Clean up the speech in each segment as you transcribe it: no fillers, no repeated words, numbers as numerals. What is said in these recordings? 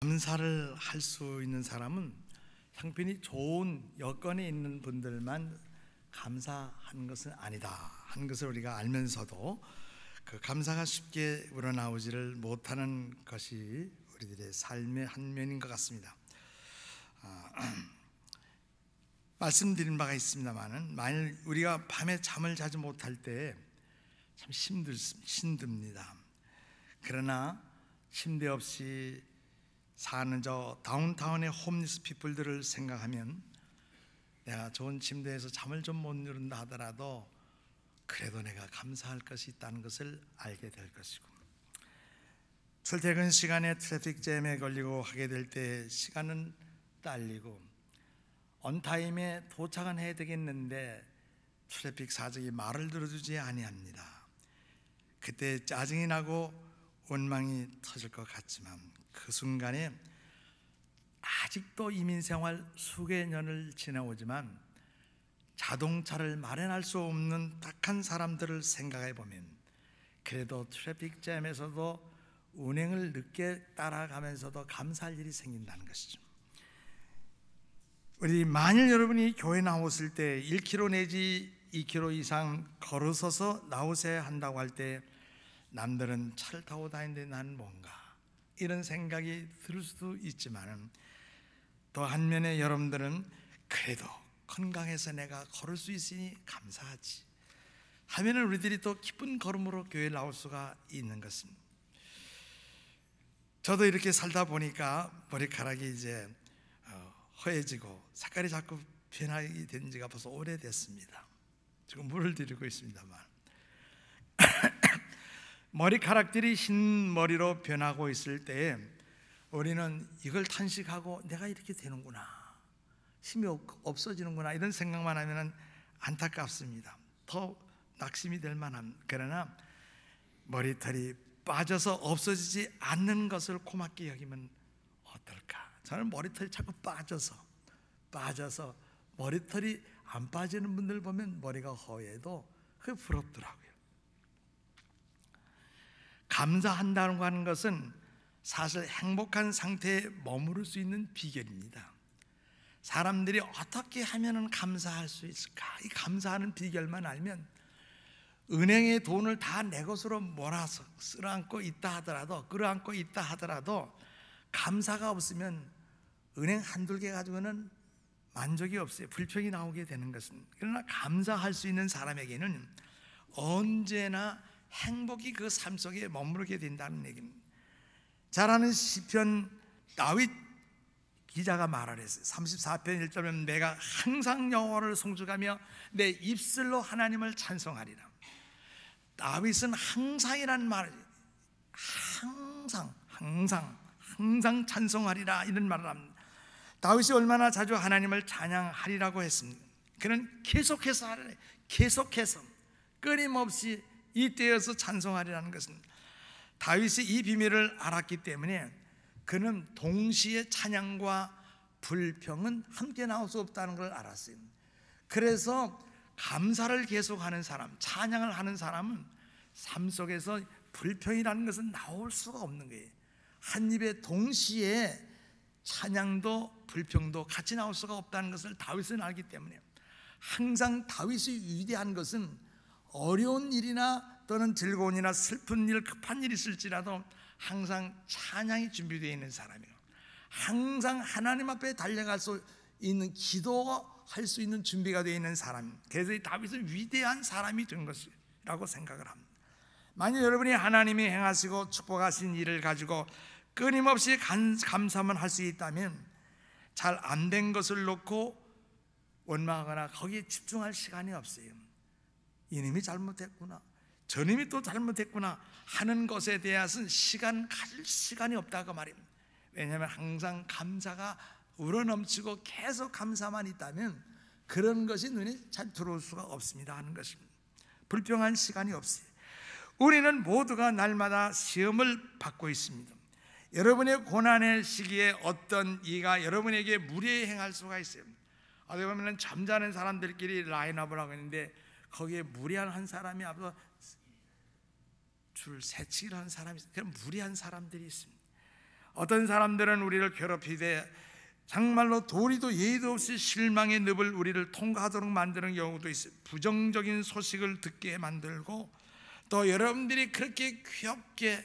감사를 할 수 있는 사람은 형편이 좋은 여건에 있는 분들만 감사하는 것은 아니다 하는 것을 우리가 알면서도 그 감사가 쉽게 우러나오지를 못하는 것이 우리들의 삶의 한 면인 것 같습니다. 말씀드린 바가 있습니다만은 만일 우리가 밤에 잠을 자지 못할 때 참 힘듭니다. 그러나 침대 없이 사는 저 다운타운의 홈리스 피플들을 생각하면 내가 좋은 침대에서 잠을 좀 못 이룬다 하더라도 그래도 내가 감사할 것이 있다는 것을 알게 될 것이고, 출퇴근 시간에 트래픽 잼에 걸리고 하게 될 때 시간은 딸리고 온타임에 도착은 해야 되겠는데 트래픽 사정이 말을 들어주지 아니합니다. 그때 짜증이 나고 원망이 터질 것 같지만 그 순간에 아직도 이민생활 수개 년을 지나오지만 자동차를 마련할 수 없는 딱한 사람들을 생각해 보면 그래도 트래픽 잼에서도 운행을 늦게 따라가면서도 감사할 일이 생긴다는 것이죠. 우리 만일 여러분이 교회 나오실 때 1km 내지 2km 이상 걸어서서 나오셔야 한다고 할 때 남들은 차를 타고 다니는데 나는 뭔가 이런 생각이 들 수도 있지만 또 한면에 여러분들은 그래도 건강해서 내가 걸을 수 있으니 감사하지 하면은 우리들이 또 기쁜 걸음으로 교회에 나올 수가 있는 것입니다. 저도 이렇게 살다 보니까 머리카락이 이제 허해지고 색깔이 자꾸 변하게 된 지가 벌써 오래됐습니다. 지금 물을 들이고 있습니다만 머리카락들이 흰 머리로 변하고 있을 때 우리는 이걸 탄식하고 내가 이렇게 되는구나, 힘이 없어지는구나 이런 생각만 하면 안타깝습니다. 더 낙심이 될 만한, 그러나 머리털이 빠져서 없어지지 않는 것을 고맙게 여기면 어떨까? 저는 머리털이 자꾸 빠져서 머리털이 안 빠지는 분들 보면 머리가 허해도 그게 부럽더라고요. 감사한다는 거 하는 것은 사실 행복한 상태에 머무를 수 있는 비결입니다. 사람들이 어떻게 하면 감사할 수 있을까? 이 감사하는 비결만 알면 은행에 돈을 다 내 것으로 몰아서 끌어안고 있다 하더라도 감사가 없으면 은행 한두 개 가지고는 만족이 없어요. 불평이 나오게 되는 것은. 그러나 감사할 수 있는 사람에게는 언제나 행복이 그 삶 속에 머무르게 된다는 얘기입니다. 잘 아는 시편 다윗 기자가 말을 했어요. 34편 1절에 내가 항상 여호와를 송축하며 내 입술로 하나님을 찬송하리라. 다윗은 항상이란 말, 항상 찬송하리라 이런 말을 합니다. 다윗이 얼마나 자주 하나님을 찬양하리라고 했습니다. 그는 계속해서 끊임없이 이때여서 찬송하리라는 것은 다윗이 이 비밀을 알았기 때문에 그는 동시에 찬양과 불평은 함께 나올 수 없다는 걸 알았어요. 그래서 감사를 계속하는 사람, 찬양을 하는 사람은 삶 속에서 불평이라는 것은 나올 수가 없는 거예요. 한 입에 동시에 찬양도 불평도 같이 나올 수가 없다는 것을 다윗은 알기 때문에 항상 다윗이 위대한 것은 어려운 일이나 또는 즐거운 일이나 슬픈 일, 급한 일이 있을지라도 항상 찬양이 준비되어 있는 사람이에요. 항상 하나님 앞에 달려갈 수 있는, 기도할 수 있는 준비가 되어 있는 사람. 그래서 이 다윗은 위대한 사람이 된 것이라고 생각을 합니다. 만약 여러분이 하나님이 행하시고 축복하신 일을 가지고 끊임없이 감사만 할 수 있다면 잘 안 된 것을 놓고 원망하거나 거기에 집중할 시간이 없어요. 이놈이 잘못했구나, 저놈이 또 잘못했구나 하는 것에 대해서는 가질 시간이 없다고 말입니다. 왜냐하면 항상 감사가 우러넘치고 계속 감사만 있다면 그런 것이 눈에 잘 들어올 수가 없습니다 하는 것입니다. 불평한 시간이 없어요. 우리는 모두가 날마다 시험을 받고 있습니다. 여러분의 고난의 시기에 어떤 이가 여러분에게 무리에 행할 수가 있어요. 어떻게 보면 잠자는 사람들끼리 라인업을 하고 있는데 거기에 무리한 한 사람이 앞서 줄 세치기를 하는 사람이 있어요. 그런 무리한 사람들이 있습니다. 어떤 사람들은 우리를 괴롭히되 정말로 도리도 예의도 없이 실망의 늪을 우리를 통과하도록 만드는 경우도 있어요. 부정적인 소식을 듣게 만들고, 또 여러분들이 그렇게 귀엽게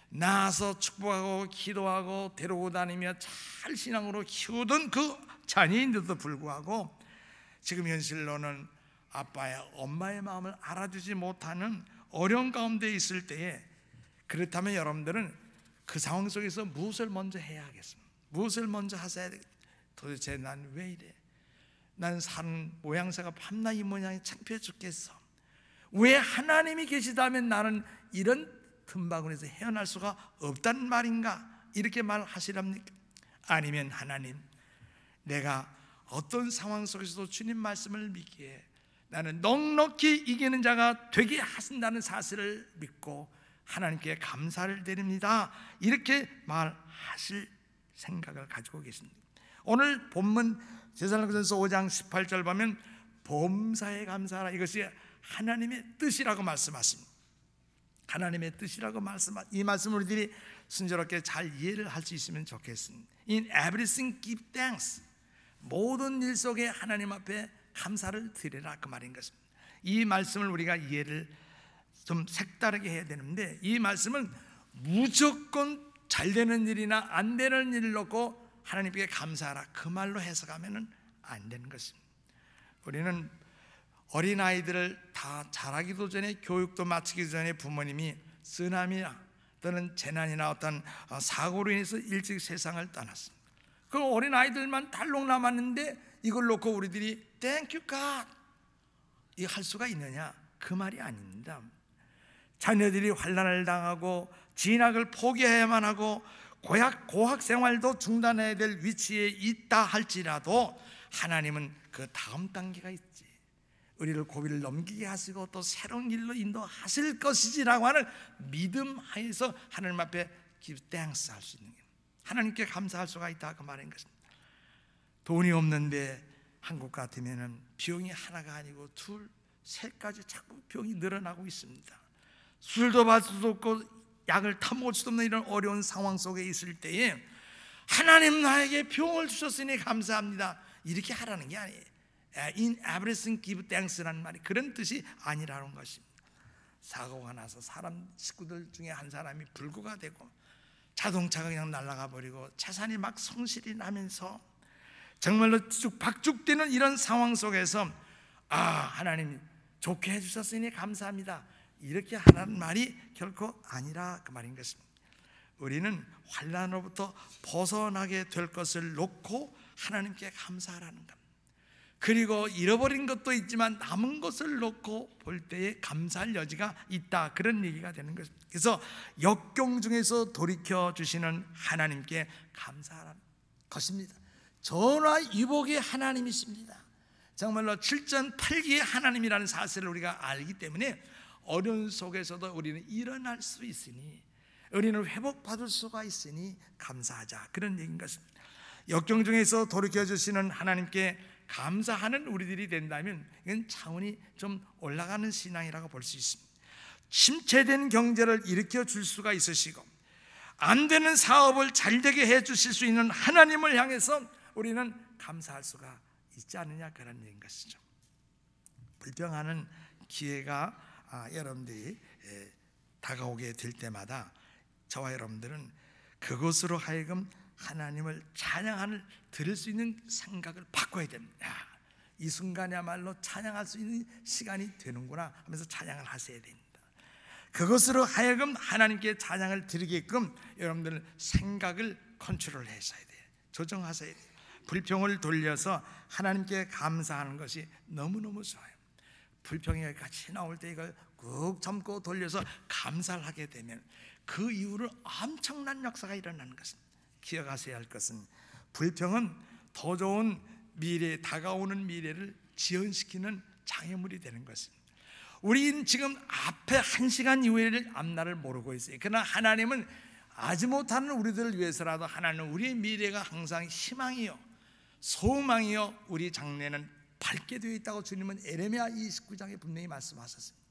나와서 축복하고 기도하고 데리고 다니며 잘 신앙으로 키우던 그 자녀인데도 불구하고 지금 현실로는 아빠야 엄마의 마음을 알아주지 못하는 어려운 가운데 있을 때에, 그렇다면 여러분들은 그 상황 속에서 무엇을 먼저 해야 하겠습니까? 무엇을 먼저 하셔야 되겠습니까? 도대체 난 왜 이래? 난 사는 모양새가 밤낮 이 모양이 창피해 죽겠어. 왜 하나님이 계시다면 나는 이런 틈바구니에서 헤어날 수가 없다는 말인가? 이렇게 말하시랍니까? 아니면 하나님, 내가 어떤 상황 속에서도 주님 말씀을 믿기에 나는 넉넉히 이기는 자가 되게 하신다는 사실을 믿고 하나님께 감사를 드립니다, 이렇게 말하실 생각을 가지고 계십니다. 오늘 본문 데살로니가전서 5장 18절 보면 범사에 감사하라, 이것이 하나님의 뜻이라고 말씀하십니다. 하나님의 뜻이라고 이 말씀을 우리들이 순조롭게 잘 이해를 할 수 있으면 좋겠습니다. In everything give thanks, 모든 일 속에 하나님 앞에 감사를 드리라, 그 말인 것입니다. 이 말씀을 우리가 이해를 좀 색다르게 해야 되는데, 이 말씀은 무조건 잘 되는 일이나 안 되는 일을 놓고 하나님께 감사하라, 그 말로 해석하면 안 되는 것입니다. 우리는 어린아이들을 다 자라기도 전에, 교육도 마치기 전에 부모님이 쓰나미나 또는 재난이나 어떤 사고로 인해서 일찍 세상을 떠났습니다. 그 어린아이들만 달록 남았는데 이걸 놓고 우리들이 Thank you God 이거 할 수가 있느냐? 그 말이 아닙니다. 자녀들이 환난을 당하고 진학을 포기해야만 하고 고학 생활도 중단해야 될 위치에 있다 할지라도 하나님은 그 다음 단계가 있지, 우리를 고비를 넘기게 하시고 또 새로운 길로 인도하실 것이지라고 하는 믿음 하에서 하나님 앞에 give thanks 할 수 있는 게, 하나님께 감사할 수가 있다, 그 말인 것입니다. 돈이 없는데 한국 같으면 병이 하나가 아니고 둘, 셋까지 자꾸 병이 늘어나고 있습니다. 술도 받을 수도 없고 약을 타먹을 수도 없는 이런 어려운 상황 속에 있을 때에 하나님 나에게 병을 주셨으니 감사합니다, 이렇게 하라는 게 아니에요. In everything give thanks라는 말이 그런 뜻이 아니라는 것입니다. 사고가 나서 사람 식구들 중에 한 사람이 불구가 되고 자동차가 그냥 날아가 버리고 재산이 막 손실이 나면서 정말로 박죽되는 이런 상황 속에서 하나님 좋게 해주셨으니 감사합니다, 이렇게 하라는 말이 결코 아니라, 그 말인 것입니다. 우리는 환난으로부터 벗어나게 될 것을 놓고 하나님께 감사하라는 겁니다. 그리고 잃어버린 것도 있지만 남은 것을 놓고 볼 때에 감사할 여지가 있다, 그런 얘기가 되는 것입니다. 그래서 역경 중에서 돌이켜 주시는 하나님께 감사하라는 것입니다. 전화위복의 하나님이십니다. 정말로 7전8기의 하나님이라는 사실을 우리가 알기 때문에 어려운 속에서도 우리는 일어날 수 있으니, 우리는 회복받을 수가 있으니 감사하자, 그런 얘기인 것입니다. 역경 중에서 돌이켜 주시는 하나님께 감사하는 우리들이 된다면 이건 차원이 좀 올라가는 신앙이라고 볼 수 있습니다. 침체된 경제를 일으켜 줄 수가 있으시고 안 되는 사업을 잘 되게 해 주실 수 있는 하나님을 향해서 우리는 감사할 수가 있지 않느냐, 그런 얘기인 것이죠. 불평하는 기회가 여러분들이 다가오게 될 때마다 저와 여러분들은 그것으로 하여금 하나님을 찬양을 들을 수 있는 생각을 바꿔야 됩니다. 이 순간이야말로 찬양할 수 있는 시간이 되는구나 하면서 찬양을 하셔야 됩니다. 그것으로 하여금 하나님께 찬양을 드리게끔 여러분들은 생각을 컨트롤 하셔야 돼요. 조정하셔야 돼요. 불평을 돌려서 하나님께 감사하는 것이 너무너무 좋아요. 불평이 같이 나올 때 이걸 꾹 참고 돌려서 감사를 하게 되면 그 이후로 엄청난 역사가 일어나는 것입니다. 기억하셔야 할 것은 불평은 더 좋은 미래, 다가오는 미래를 지연시키는 장애물이 되는 것입니다. 우리는 지금 앞에 1시간 이후의 앞날을 모르고 있어요. 그러나 하나님은 아지 못하는 우리들을 위해서라도 하나님은 우리의 미래가 항상 희망이요 소망이요 우리 장래는 밝게 되어 있다고 주님은 에레미야 29장에 분명히 말씀하셨습니다.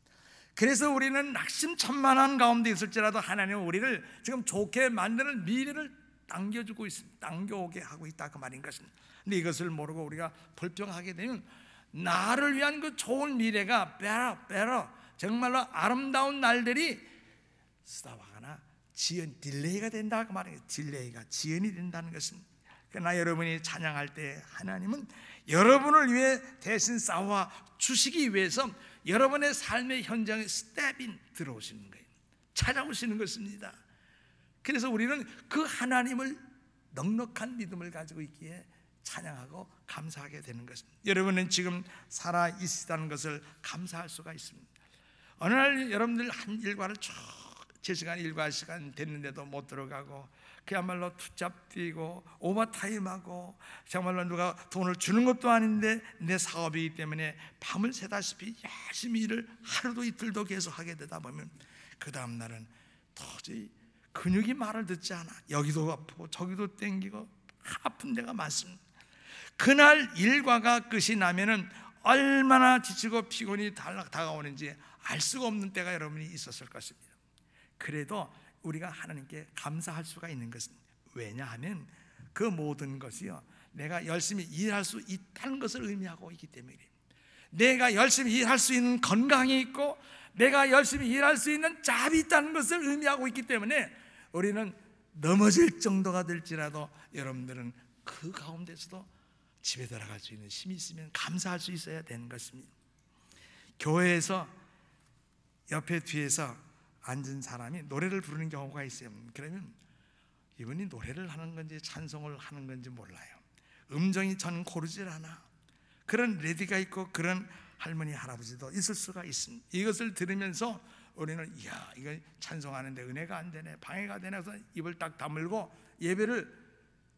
그래서 우리는 낙심천만한 가운데 있을지라도 하나님은 우리를 지금 좋게 만드는 미래를 당겨주고 있습니다. 당겨오게 하고 있다 그 말인 것입니다. 근데 이것을 모르고 우리가 불평하게 되면 나를 위한 그 좋은 미래가 better 정말로 아름다운 날들이 쓰다와가나 딜레이가 된다 그 말이에요. 딜레이가 지연이 된다는 것입니다. 그러나 여러분이 찬양할 때 하나님은 여러분을 위해 대신 싸워 주시기 위해서 여러분의 삶의 현장에 스텝인 들어오시는 거예요. 찾아오시는 것입니다. 그래서 우리는 그 하나님을 넉넉한 믿음을 가지고 있기에 찬양하고 감사하게 되는 것입니다. 여러분은 지금 살아 있다는 것을 감사할 수가 있습니다. 어느 날 여러분들 한 일과를 쭉 제 시간 일과 시간 됐는데도 못 들어가고 그야말로 투잡 뛰고 오버타임하고 정말로 누가 돈을 주는 것도 아닌데 내 사업이기 때문에 밤을 새다시피 열심히 일을 하루도 이틀도 계속 하게 되다 보면 그 다음 날은 도저히 근육이 말을 듣지 않아. 여기도 아프고 저기도 땡기고 아픈 데가 많습니다. 그날 일과가 끝이 나면은 얼마나 지치고 피곤이 다가오는지 알 수가 없는 때가 여러분이 있었을 것입니다. 그래도 우리가 하나님께 감사할 수가 있는 것입니다. 왜냐하면 그 모든 것이요 내가 열심히 일할 수 있다는 것을 의미하고 있기 때문이에요. 내가 열심히 일할 수 있는 건강이 있고 내가 열심히 일할 수 있는 잡이 있다는 것을 의미하고 있기 때문에 우리는 넘어질 정도가 될지라도 여러분들은 그 가운데서도 집에 들어갈 수 있는 힘이 있으면 감사할 수 있어야 되는 것입니다. 교회에서 옆에 뒤에서 앉은 사람이 노래를 부르는 경우가 있어요. 그러면 이분이 노래를 하는 건지 찬송을 하는 건지 몰라요. 음정이 전 고르질 않아. 그런 레디가 있고 그런 할머니 할아버지도 있을 수가 있습니다. 이것을 들으면서 우리는 이야 이거 찬송하는데 은혜가 안 되네 방해가 되네 해서 입을 딱 다물고 예배를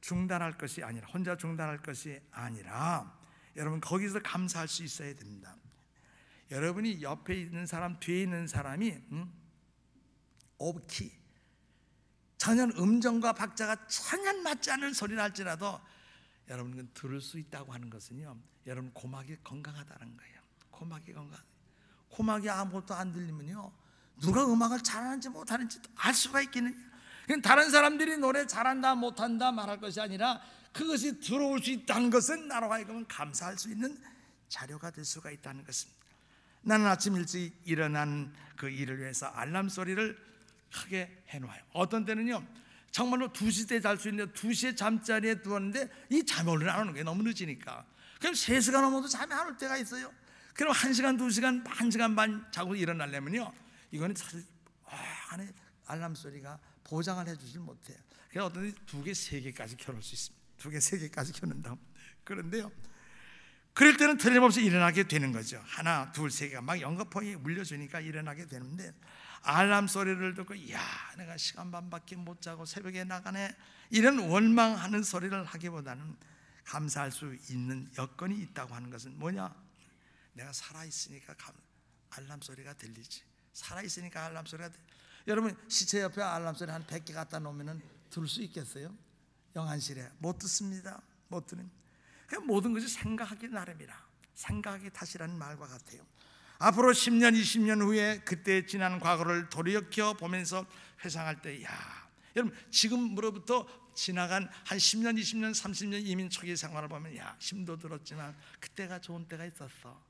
중단할 것이 아니라 혼자 중단할 것이 아니라 여러분 거기서 감사할 수 있어야 됩니다. 여러분이 옆에 있는 사람 뒤에 있는 사람이 오브키 전혀 음정과 박자가 전혀 맞지 않는 소리를 할지라도 여러분은 들을 수 있다고 하는 것은요 여러분 고막이 건강하다는 거예요. 고막이 건강. 고막이 아무것도 안 들리면요 누가 음악을 잘하는지 못하는지 알 수가 있기는. 다른 사람들이 노래 잘한다 못한다 말할 것이 아니라 그것이 들어올 수 있다는 것은 나로 하여금 감사할 수 있는 자료가 될 수가 있다는 것입니다. 나는 아침 일찍 일어난 그 일을 위해서 알람 소리를 크게 해놓아요. 어떤 때는요 정말로 2시 때 잘 수 있는데 2시에 잠자리에 누웠는데 이 잠이 얼른 안 오는 거예요. 너무 늦으니까. 그럼 3시간 넘어도 잠이 안 올 때가 있어요. 그럼 1시간 2시간 1시간 반 자고 일어나려면요 이거는 사실 안에 알람 소리가 보장을 해주질 못해요. 그래서 어떤 2개 3개까지 켜놓을 수 있습니다. 2개 3개까지 켜놓는다. 그런데요 그럴 때는 틀림없이 일어나게 되는 거죠. 하나 둘 3개가 막 연거푸이 물려주니까 일어나게 되는데 알람 소리를 듣고 이야 내가 시간 반밖에 못 자고 새벽에 나가네 이런 원망하는 소리를 하기보다는 감사할 수 있는 여건이 있다고 하는 것은 뭐냐? 내가 살아있으니까 알람 소리가 들리지. 살아있으니까 알람 소리가 들리지. 여러분 시체 옆에 알람 소리 한 100개 갖다 놓으면 들을 수 있겠어요? 영안실에 못 듣습니다. 못 듣는. 모든 것이 생각하기 나름이라. 생각하기 탓이라는 말과 같아요. 앞으로 10년 20년 후에 그때 지난 과거를 돌이켜 보면서 회상할 때 여러분 지금으로부터 지나간 한 10년 20년 30년 이민 초기 생활을 보면 힘도 들었지만 그때가 좋은 때가 있었어.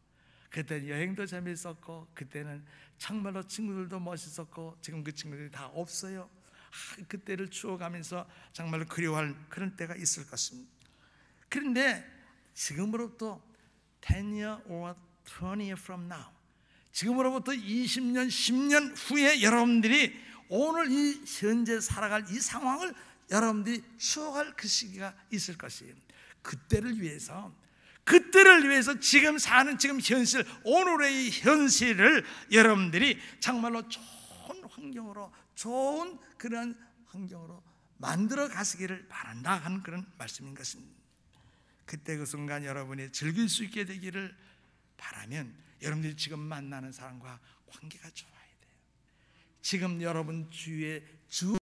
그때 여행도 재미있었고 그때는 정말로 친구들도 멋있었고 지금 그 친구들이 다 없어요. 그때를 추억하면서 정말로 그리워할 그런 때가 있을 것입니다. 그런데 지금으로부터 10year or 20year from now 지금으로부터 20년 10년 후에 여러분들이 오늘 이 현재 살아갈 이 상황을 여러분들이 추억할 그 시기가 있을 것이에요. 그때를 위해서 지금 사는 지금 현실 오늘의 이 현실을 여러분들이 정말로 좋은 환경으로 좋은 그런 환경으로 만들어 가시기를 바란다 하는 그런 말씀인 것입니다. 그때 그 순간 여러분이 즐길 수 있게 되기를 바라면 여러분들이 지금 만나는 사람과 관계가 좋아야 돼요. 지금 여러분 주위에